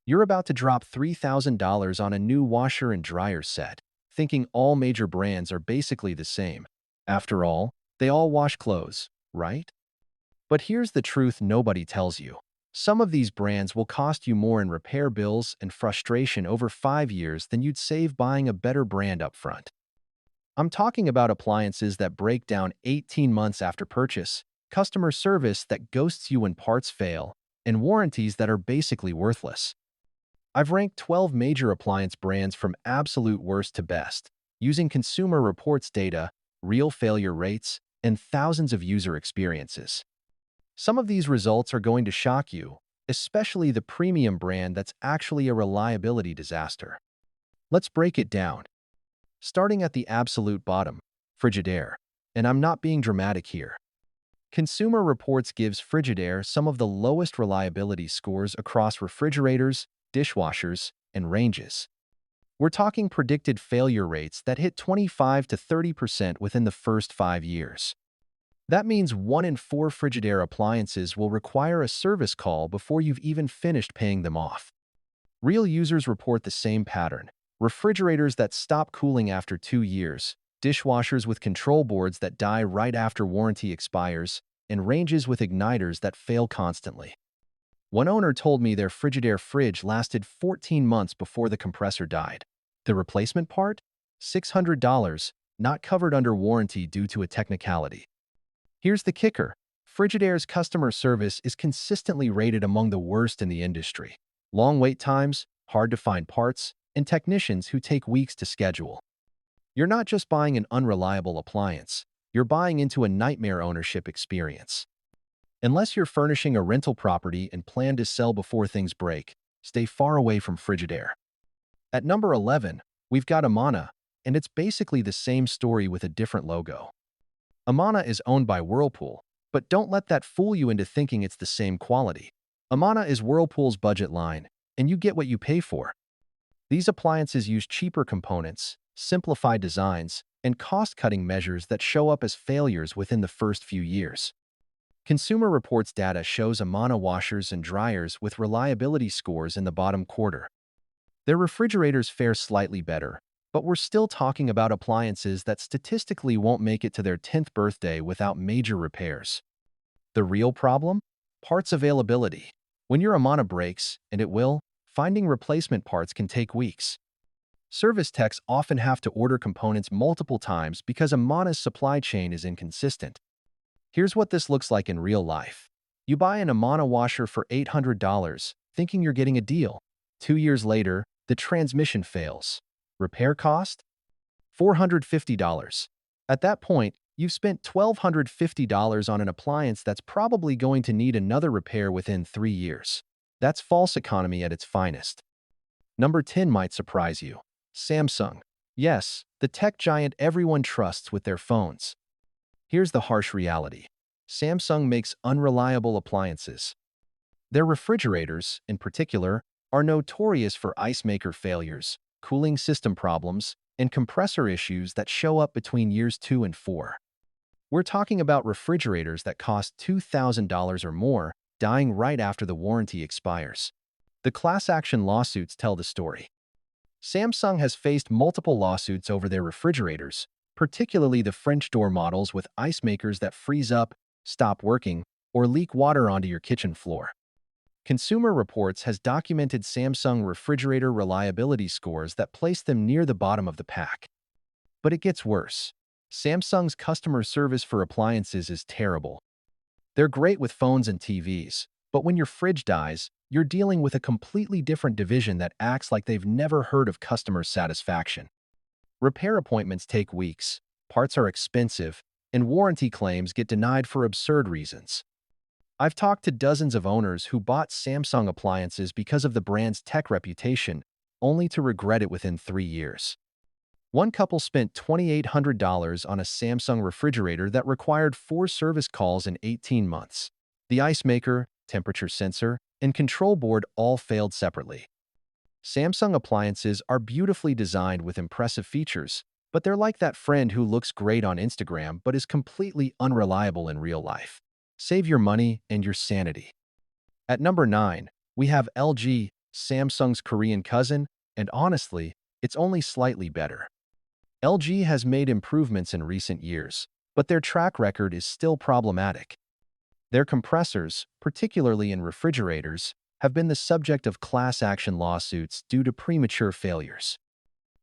You're about to drop $3,000 on a new washer and dryer set, thinking all major brands are basically the same. After all, they all wash clothes, right? But here's the truth nobody tells you. Some of these brands will cost you more in repair bills and frustration over 5 years than you'd save buying a better brand up front. I'm talking about appliances that break down 18 months after purchase, customer service that ghosts you when parts fail, and warranties that are basically worthless. I've ranked 12 major appliance brands from absolute worst to best, using Consumer Reports data, real failure rates, and thousands of user experiences. Some of these results are going to shock you, especially the premium brand that's actually a reliability disaster. Let's break it down. Starting at the absolute bottom, Frigidaire. And I'm not being dramatic here. Consumer Reports gives Frigidaire some of the lowest reliability scores across refrigerators, dishwashers, and ranges. We're talking predicted failure rates that hit 25 to 30% within the first 5 years. That means 1 in 4 Frigidaire appliances will require a service call before you've even finished paying them off. Real users report the same pattern. Refrigerators that stop cooling after 2 years, dishwashers with control boards that die right after warranty expires, and ranges with igniters that fail constantly. One owner told me their Frigidaire fridge lasted 14 months before the compressor died. The replacement part? $600, not covered under warranty due to a technicality. Here's the kicker. Frigidaire's customer service is consistently rated among the worst in the industry. Long wait times, hard to find parts, and technicians who take weeks to schedule. You're not just buying an unreliable appliance, you're buying into a nightmare ownership experience. Unless you're furnishing a rental property and plan to sell before things break, stay far away from Frigidaire. At number 11, we've got Amana, and it's basically the same story with a different logo. Amana is owned by Whirlpool, but don't let that fool you into thinking it's the same quality. Amana is Whirlpool's budget line, and you get what you pay for. These appliances use cheaper components, simplified designs, and cost-cutting measures that show up as failures within the first few years. Consumer Reports data shows Amana washers and dryers with reliability scores in the bottom quarter. Their refrigerators fare slightly better, but we're still talking about appliances that statistically won't make it to their 10th birthday without major repairs. The real problem? Parts availability. When your Amana breaks, and it will, finding replacement parts can take weeks. Service techs often have to order components multiple times because Amana's supply chain is inconsistent. Here's what this looks like in real life. You buy an Amana washer for $800, thinking you're getting a deal. 2 years later, the transmission fails. Repair cost? $450. At that point, you've spent $1,250 on an appliance that's probably going to need another repair within 3 years. That's false economy at its finest. Number 10 might surprise you. Samsung. Yes, the tech giant everyone trusts with their phones. Here's the harsh reality. Samsung makes unreliable appliances. Their refrigerators, in particular, are notorious for ice maker failures, cooling system problems, and compressor issues that show up between years 2 and 4. We're talking about refrigerators that cost $2,000 or more, dying right after the warranty expires. The class action lawsuits tell the story. Samsung has faced multiple lawsuits over their refrigerators, particularly the French door models with ice makers that freeze up, stop working, or leak water onto your kitchen floor. Consumer Reports has documented Samsung refrigerator reliability scores that place them near the bottom of the pack. But it gets worse. Samsung's customer service for appliances is terrible. They're great with phones and TVs, but when your fridge dies, you're dealing with a completely different division that acts like they've never heard of customer satisfaction. Repair appointments take weeks, parts are expensive, and warranty claims get denied for absurd reasons. I've talked to dozens of owners who bought Samsung appliances because of the brand's tech reputation, only to regret it within 3 years. One couple spent $2,800 on a Samsung refrigerator that required 4 service calls in 18 months. The ice maker, temperature sensor, and control board all failed separately. Samsung appliances are beautifully designed with impressive features, but they're like that friend who looks great on Instagram but is completely unreliable in real life. Save your money and your sanity. At number 9, we have LG, Samsung's Korean cousin, and honestly, it's only slightly better. LG has made improvements in recent years, but their track record is still problematic. Their compressors, particularly in refrigerators, have been the subject of class action lawsuits due to premature failures.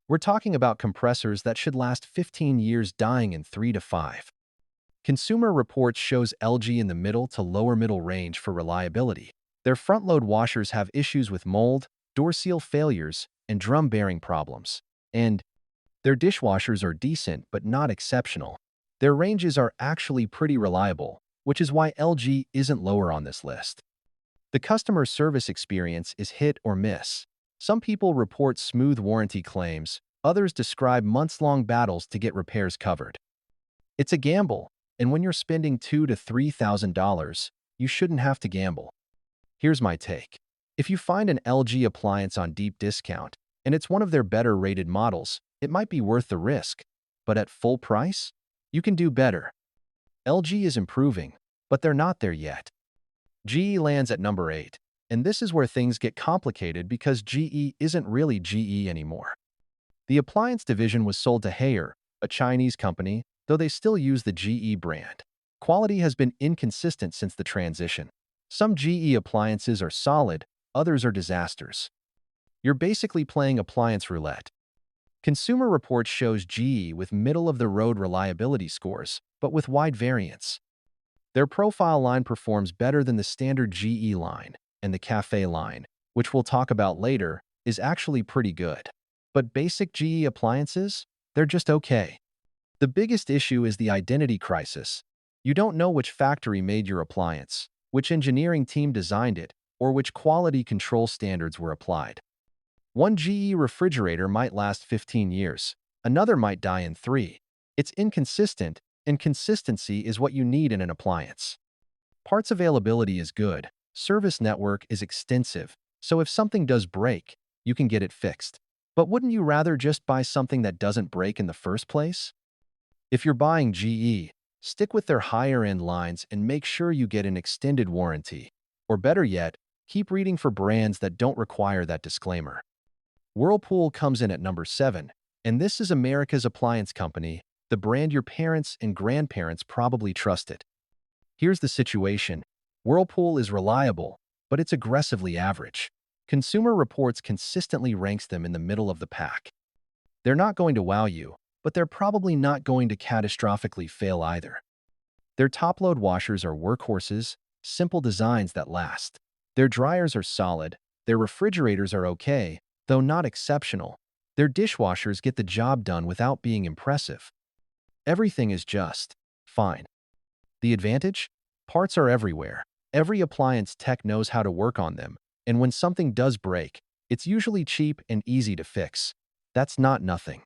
We're talking about compressors that should last 15 years dying in 3 to 5. Consumer Reports shows LG in the middle to lower middle range for reliability. Their front-load washers have issues with mold, door seal failures, and drum bearing problems. And their dishwashers are decent but not exceptional. Their ranges are actually pretty reliable, which is why LG isn't lower on this list. The customer service experience is hit or miss. Some people report smooth warranty claims, others describe months-long battles to get repairs covered. It's a gamble, and when you're spending $2,000 to $3,000, you shouldn't have to gamble. Here's my take. If you find an LG appliance on deep discount, and it's one of their better rated models, it might be worth the risk. But at full price, you can do better. LG is improving, but they're not there yet. GE lands at number 8, and this is where things get complicated because GE isn't really GE anymore. The appliance division was sold to Haier, a Chinese company, though they still use the GE brand. Quality has been inconsistent since the transition. Some GE appliances are solid, others are disasters. You're basically playing appliance roulette. Consumer Reports shows GE with middle-of-the-road reliability scores, but with wide variance. Their profile line performs better than the standard GE line, and the Cafe line, which we'll talk about later, is actually pretty good. But basic GE appliances? They're just okay. The biggest issue is the identity crisis. You don't know which factory made your appliance, which engineering team designed it, or which quality control standards were applied. One GE refrigerator might last 15 years, another might die in 3. It's inconsistent, and consistency is what you need in an appliance. Parts availability is good, service network is extensive, so if something does break, you can get it fixed. But wouldn't you rather just buy something that doesn't break in the first place? If you're buying GE, stick with their higher-end lines and make sure you get an extended warranty. Or better yet, keep reading for brands that don't require that disclaimer. Whirlpool comes in at number 7, and this is America's appliance company, the brand your parents and grandparents probably trusted. Here's the situation. Whirlpool is reliable, but it's aggressively average. Consumer Reports consistently ranks them in the middle of the pack. They're not going to wow you, but they're probably not going to catastrophically fail either. Their top-load washers are workhorses, simple designs that last. Their dryers are solid, their refrigerators are okay, though not exceptional. Their dishwashers get the job done without being impressive. Everything is just fine. The advantage? Parts are everywhere. Every appliance tech knows how to work on them, and when something does break, it's usually cheap and easy to fix. That's not nothing.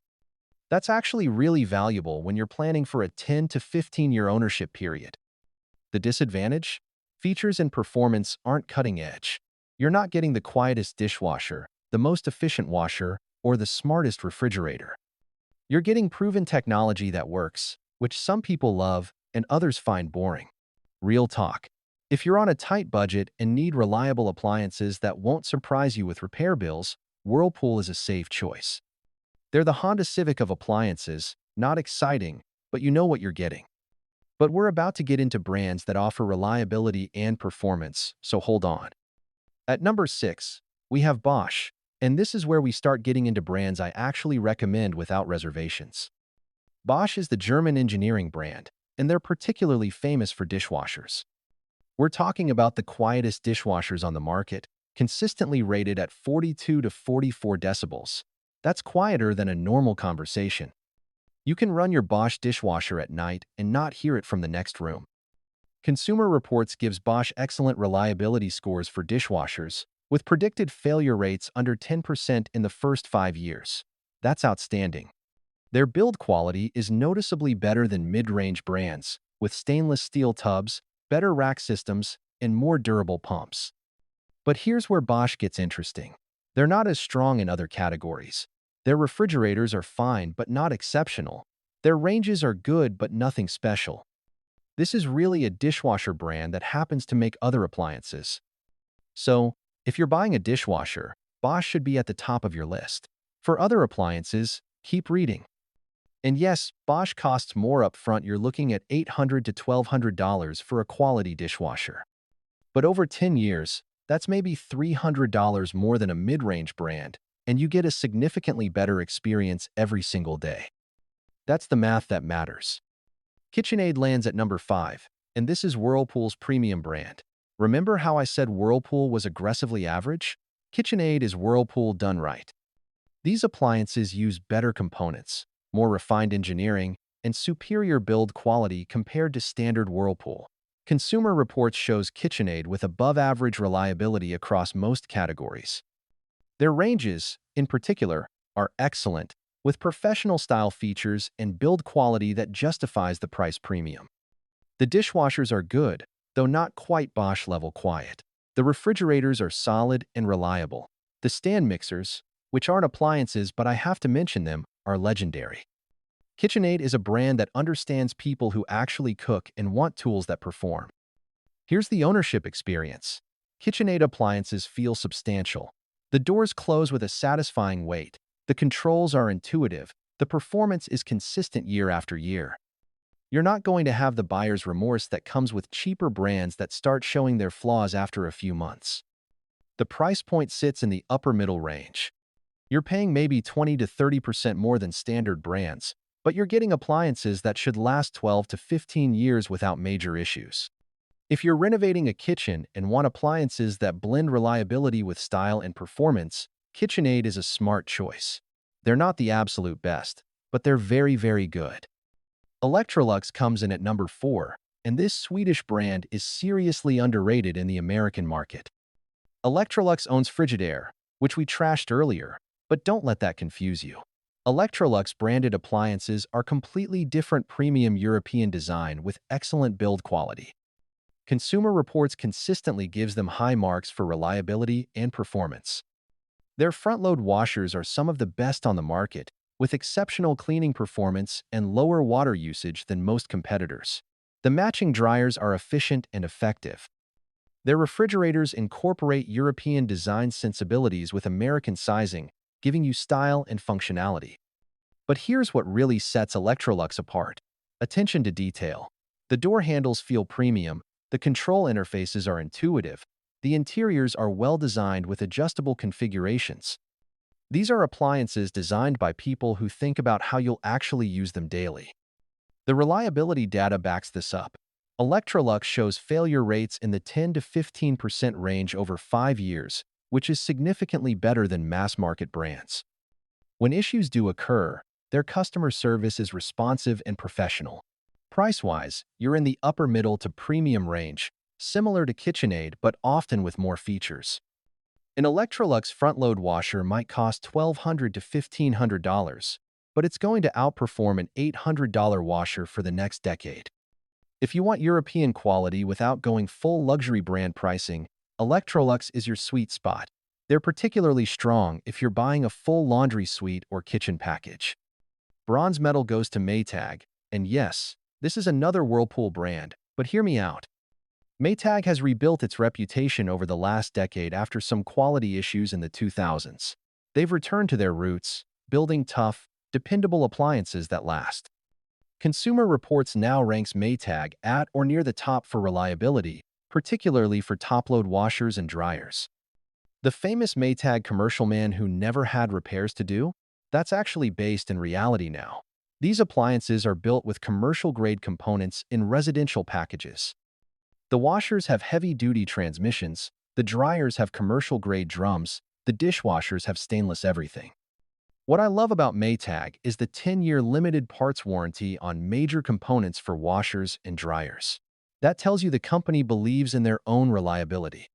That's actually really valuable when you're planning for a 10 to 15-year ownership period. The disadvantage? Features and performance aren't cutting edge. You're not getting the quietest dishwasher, the most efficient washer, or the smartest refrigerator. You're getting proven technology that works, which some people love and others find boring. Real talk. If you're on a tight budget and need reliable appliances that won't surprise you with repair bills, Whirlpool is a safe choice. They're the Honda Civic of appliances, not exciting, but you know what you're getting. But we're about to get into brands that offer reliability and performance, so hold on. At number 6, we have Bosch, and this is where we start getting into brands I actually recommend without reservations. Bosch is the German engineering brand, and they're particularly famous for dishwashers. We're talking about the quietest dishwashers on the market, consistently rated at 42 to 44 decibels. That's quieter than a normal conversation. You can run your Bosch dishwasher at night and not hear it from the next room. Consumer Reports gives Bosch excellent reliability scores for dishwashers, with predicted failure rates under 10% in the first 5 years. That's outstanding. Their build quality is noticeably better than mid-range brands, with stainless steel tubs, better rack systems, and more durable pumps. But here's where Bosch gets interesting. They're not as strong in other categories. Their refrigerators are fine but not exceptional. Their ranges are good but nothing special. This is really a dishwasher brand that happens to make other appliances. So, If you're buying a dishwasher, Bosch should be at the top of your list. For other appliances, keep reading. And yes, Bosch costs more upfront. You're looking at $800 to $1,200 for a quality dishwasher. But over 10 years, that's maybe $300 more than a mid-range brand, and you get a significantly better experience every single day. That's the math that matters. KitchenAid lands at number 5, and this is Whirlpool's premium brand. Remember how I said Whirlpool was aggressively average? KitchenAid is Whirlpool done right. These appliances use better components, more refined engineering, and superior build quality compared to standard Whirlpool. Consumer Reports shows KitchenAid with above-average reliability across most categories. Their ranges, in particular, are excellent, with professional-style features and build quality that justifies the price premium. The dishwashers are good, though not quite Bosch-level quiet. The refrigerators are solid and reliable. The stand mixers, which aren't appliances but I have to mention them, are legendary. KitchenAid is a brand that understands people who actually cook and want tools that perform. Here's the ownership experience. KitchenAid appliances feel substantial. The doors close with a satisfying weight. The controls are intuitive. The performance is consistent year after year. You're not going to have the buyer's remorse that comes with cheaper brands that start showing their flaws after a few months. The price point sits in the upper middle range. You're paying maybe 20 to 30% more than standard brands, but you're getting appliances that should last 12 to 15 years without major issues. If you're renovating a kitchen and want appliances that blend reliability with style and performance, KitchenAid is a smart choice. They're not the absolute best, but they're very, very good. Electrolux comes in at number 4, and this Swedish brand is seriously underrated in the American market. Electrolux owns Frigidaire, which we trashed earlier, but don't let that confuse you. Electrolux branded appliances are completely different premium European design with excellent build quality. Consumer Reports consistently gives them high marks for reliability and performance. Their front-load washers are some of the best on the market, with exceptional cleaning performance and lower water usage than most competitors. The matching dryers are efficient and effective. Their refrigerators incorporate European design sensibilities with American sizing, giving you style and functionality. But here's what really sets Electrolux apart: attention to detail. The door handles feel premium, the control interfaces are intuitive, the interiors are well-designed with adjustable configurations. These are appliances designed by people who think about how you'll actually use them daily. The reliability data backs this up. Electrolux shows failure rates in the 10 to 15% range over 5 years, which is significantly better than mass-market brands. When issues do occur, their customer service is responsive and professional. Price-wise, you're in the upper middle to premium range, similar to KitchenAid but often with more features. An Electrolux front-load washer might cost $1,200 to $1,500, but it's going to outperform an $800 washer for the next decade. If you want European quality without going full luxury brand pricing, Electrolux is your sweet spot. They're particularly strong if you're buying a full laundry suite or kitchen package. Bronze medal goes to Maytag, and yes, this is another Whirlpool brand, but hear me out. Maytag has rebuilt its reputation over the last decade after some quality issues in the 2000s. They've returned to their roots, building tough, dependable appliances that last. Consumer Reports now ranks Maytag at or near the top for reliability, particularly for top-load washers and dryers. The famous Maytag commercial man who never had repairs to do? That's actually based in reality now. These appliances are built with commercial-grade components in residential packages. The washers have heavy-duty transmissions, the dryers have commercial-grade drums, the dishwashers have stainless everything. What I love about Maytag is the 10-year limited parts warranty on major components for washers and dryers. That tells you the company believes in their own reliability.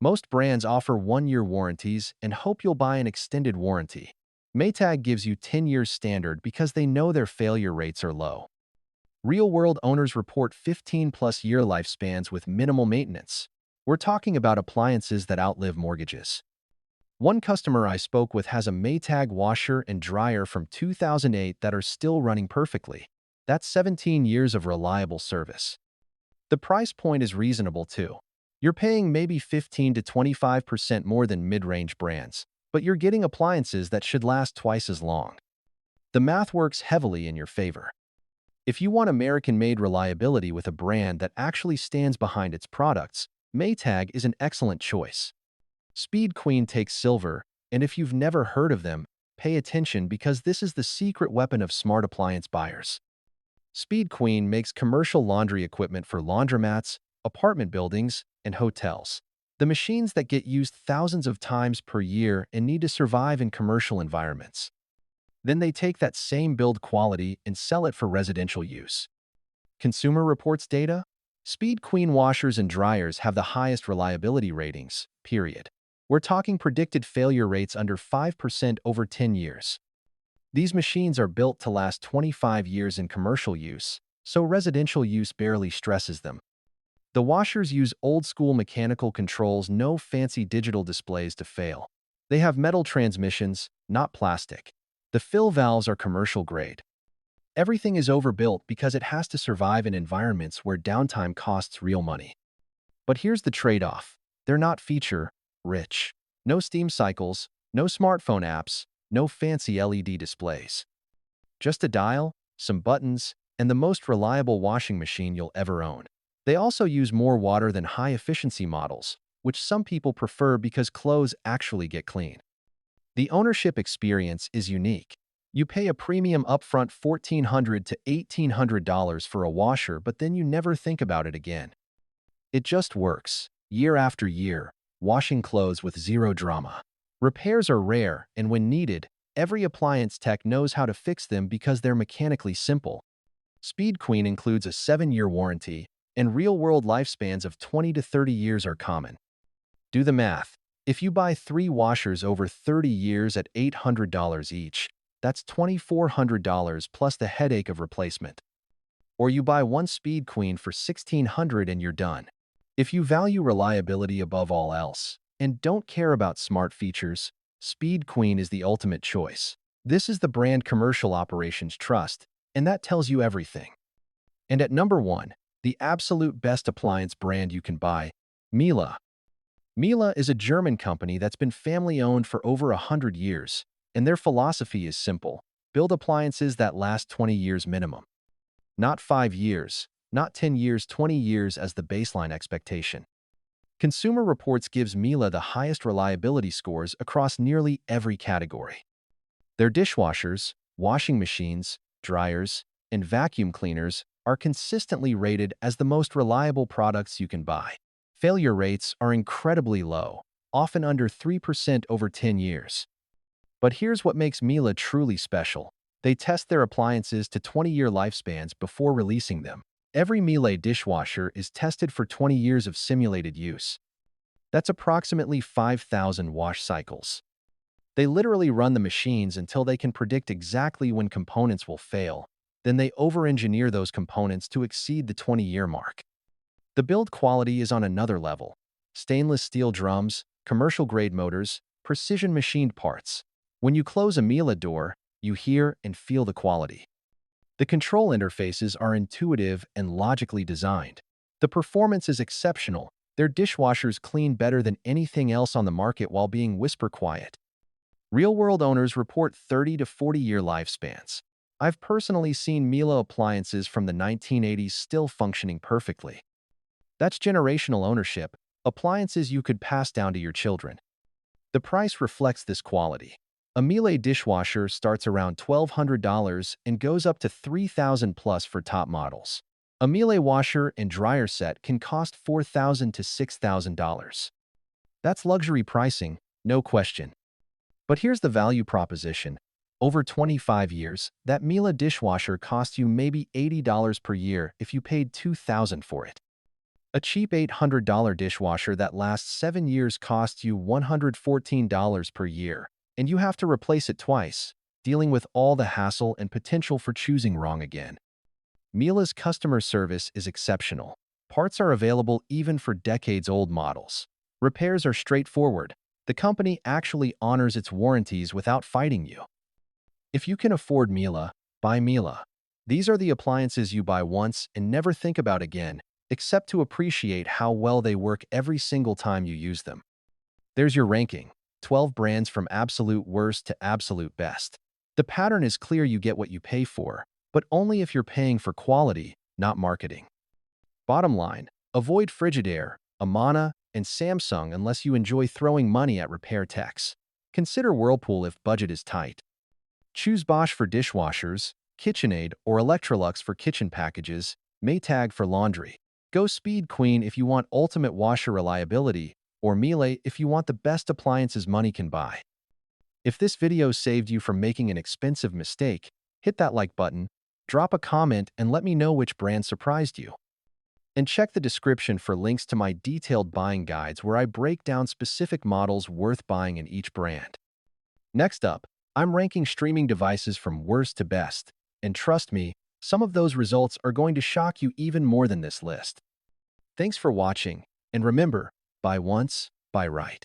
Most brands offer 1-year warranties and hope you'll buy an extended warranty. Maytag gives you 10 years standard because they know their failure rates are low. Real-world owners report 15-plus year lifespans with minimal maintenance. We're talking about appliances that outlive mortgages. One customer I spoke with has a Maytag washer and dryer from 2008 that are still running perfectly. That's 17 years of reliable service. The price point is reasonable too. You're paying maybe 15 to 25% more than mid-range brands, but you're getting appliances that should last twice as long. The math works heavily in your favor. If you want American-made reliability with a brand that actually stands behind its products, Maytag is an excellent choice. Speed Queen takes silver, and if you've never heard of them, pay attention because this is the secret weapon of smart appliance buyers. Speed Queen makes commercial laundry equipment for laundromats, apartment buildings, and hotels. The machines that get used thousands of times per year and need to survive in commercial environments. Then they take that same build quality and sell it for residential use. Consumer Reports data? Speed Queen washers and dryers have the highest reliability ratings, period. We're talking predicted failure rates under 5% over 10 years. These machines are built to last 25 years in commercial use, so residential use barely stresses them. The washers use old-school mechanical controls, no fancy digital displays to fail. They have metal transmissions, not plastic. The fill valves are commercial grade. Everything is overbuilt because it has to survive in environments where downtime costs real money. But here's the trade-off. They're not feature-rich. No steam cycles, no smartphone apps, no fancy LED displays. Just a dial, some buttons, and the most reliable washing machine you'll ever own. They also use more water than high-efficiency models, which some people prefer because clothes actually get clean. The ownership experience is unique. You pay a premium upfront $1,400 to $1,800 for a washer, but then you never think about it again. It just works, year after year, washing clothes with zero drama. Repairs are rare, and when needed, every appliance tech knows how to fix them because they're mechanically simple. Speed Queen includes a 7-year warranty, and real-world lifespans of 20 to 30 years are common. Do the math. If you buy 3 washers over 30 years at $800 each, that's $2,400 plus the headache of replacement. Or you buy one Speed Queen for $1,600 and you're done. If you value reliability above all else, and don't care about smart features, Speed Queen is the ultimate choice. This is the brand commercial operations trust, and that tells you everything. And at number 1, the absolute best appliance brand you can buy, Miele. Miele is a German company that's been family-owned for over 100 years, and their philosophy is simple: build appliances that last 20 years minimum. Not 5 years, not 10 years, 20 years as the baseline expectation. Consumer Reports gives Miele the highest reliability scores across nearly every category. Their dishwashers, washing machines, dryers, and vacuum cleaners are consistently rated as the most reliable products you can buy. Failure rates are incredibly low, often under 3% over 10 years. But here's what makes Miele truly special. They test their appliances to 20-year lifespans before releasing them. Every Miele dishwasher is tested for 20 years of simulated use. That's approximately 5,000 wash cycles. They literally run the machines until they can predict exactly when components will fail. Then they over-engineer those components to exceed the 20-year mark. The build quality is on another level. Stainless steel drums, commercial-grade motors, precision-machined parts. When you close a Miele door, you hear and feel the quality. The control interfaces are intuitive and logically designed. The performance is exceptional. Their dishwashers clean better than anything else on the market while being whisper quiet. Real-world owners report 30 to 40-year lifespans. I've personally seen Miele appliances from the 1980s still functioning perfectly. That's generational ownership, appliances you could pass down to your children. The price reflects this quality. A Miele dishwasher starts around $1,200 and goes up to $3,000 plus for top models. A Miele washer and dryer set can cost $4,000 to $6,000. That's luxury pricing, no question. But here's the value proposition. Over 25 years, that Miele dishwasher cost you maybe $80 per year if you paid $2,000 for it. A cheap $800 dishwasher that lasts 7 years costs you $114 per year, and you have to replace it twice, dealing with all the hassle and potential for choosing wrong again. Miele's customer service is exceptional. Parts are available even for decades-old models. Repairs are straightforward. The company actually honors its warranties without fighting you. If you can afford Miele, buy Miele. These are the appliances you buy once and never think about again, except to appreciate how well they work every single time you use them. There's your ranking, 12 brands from absolute worst to absolute best. The pattern is clear: you get what you pay for, but only if you're paying for quality, not marketing. Bottom line, avoid Frigidaire, Amana, and Samsung unless you enjoy throwing money at repair techs. Consider Whirlpool if budget is tight. Choose Bosch for dishwashers, KitchenAid or Electrolux for kitchen packages, Maytag for laundry. Go Speed Queen if you want ultimate washer reliability, or Miele if you want the best appliances money can buy. If this video saved you from making an expensive mistake, hit that like button, drop a comment, and let me know which brand surprised you. And check the description for links to my detailed buying guides where I break down specific models worth buying in each brand. Next up, I'm ranking streaming devices from worst to best, and trust me, some of those results are going to shock you even more than this list. Thanks for watching, and remember, buy once, buy right.